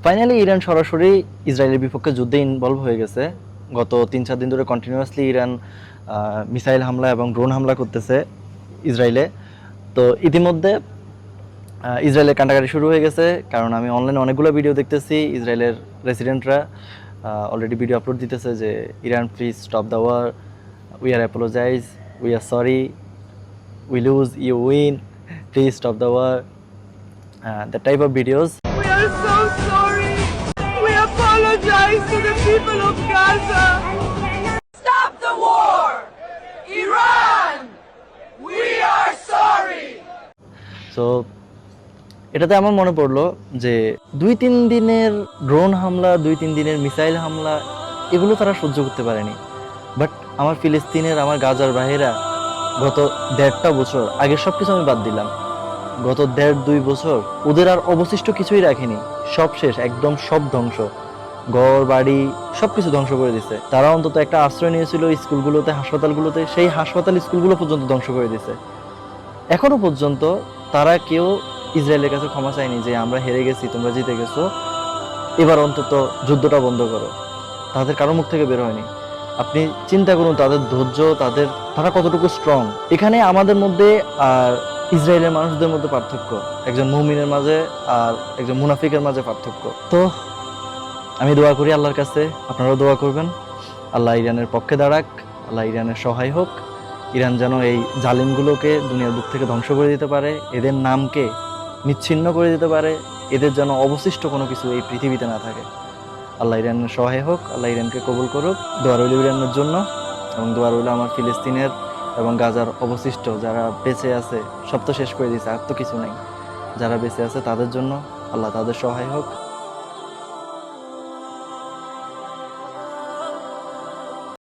Finally Iran সরাসরি ইসরায়েলের বিপক্ষে যুদ্ধে ইনভলভ হয়ে গেছে। গত 3-4 দিন ধরে কন্টিনিউয়াসলি ইরান মিসাইল হামলা এবং ড্রোন হামলা করতেছে ইসরায়েলে। তো ইতিমধ্যে ইসরায়েলের কান্ডাকাটি শুরু হয়ে গেছে, কারণ আমি অনলাইনে অনেকগুলো ভিডিও দেখতেছি। ইসরায়েলের রেসিডেন্টরা অলরেডি ভিডিও আপলোড দিতেছে যে Iran please stop the war, we are apologise, we are sorry, we lose, you win, please stop the war, that type of videos. We are so sorry. We apologize to the people of Gaza. Stop the war! Iran! We are sorry. So এটাতে আমার মনে পড়লো যে 2-3 দিনের drone হামলা, 2-3 দিনের missile হামলা, এগুলো তারা সহ্য করতে পারেনি। বাট আমার ফিলিস্তিনের, আমার গাজার ভাইয়েরা গত 1.5 বছর, আগের সব কিছু আমি বাদ দিলাম, গত 1.5-2 বছর ওদের আর অবশিষ্ট কিছুই রাখেনি, সব শেষ, একদম সব ধ্বংস, ঘর বাড়ি সব কিছু ধ্বংস করে দিছে। তারা অন্তত একটা আশ্রয় নিয়েছিল স্কুলগুলোতে, হাসপাতালগুলোতে, সেই হাসপাতাল স্কুলগুলো পর্যন্ত ধ্বংস করে দিছে। এখনো পর্যন্ত তারা কেউ ইসরায়েলের কাছে ক্ষমা চায়নি যে আমরা হেরে গেছি, তোমরা জিতে গেছো, এবার অন্তত যুদ্ধটা বন্ধ করো। তাদের কারো মুখ থেকে বের হয়নি। আপনি চিন্তা করুন তাদের ধৈর্য, তারা কতটুকু স্ট্রং। এখানে আমাদের মধ্যে আর ইসরায়েলের মানুষদের মধ্যে পার্থক্য, একজন মুমিনের মাঝে আর একজন মুনাফিকের মাঝে পার্থক্য। তো আমি দোয়া করি আল্লাহর কাছে, আপনারাও দোয়া করবেন, আল্লাহ ইরানের পক্ষে দাঁড়াক, আল্লাহ ইরানের সহায় হোক। ইরান যেন এই জালিমগুলোকে দুনিয়ার বুক থেকে ধ্বংস করে দিতে পারে, এদের নামকে নিচ্ছিন্ন করে দিতে পারে, এদের যেন অবশিষ্ট কোনো কিছু এই পৃথিবীতে না থাকে। আল্লাহ ইরানের সহায় হোক, আল্লাহ ইরানকে কবুল করুক। দোয়া রইল ইরানের জন্য, এবং দোয়া রইল আমার ফিলিস্তিনের এবং গাজার অবশিষ্ট যারা বেঁচে আছে, সব তো শেষ করে দিয়েছে, আর তো কিছু নাই, যারা বেঁচে আছে তাদের জন্য, আল্লাহ তাদের সহায় হোক।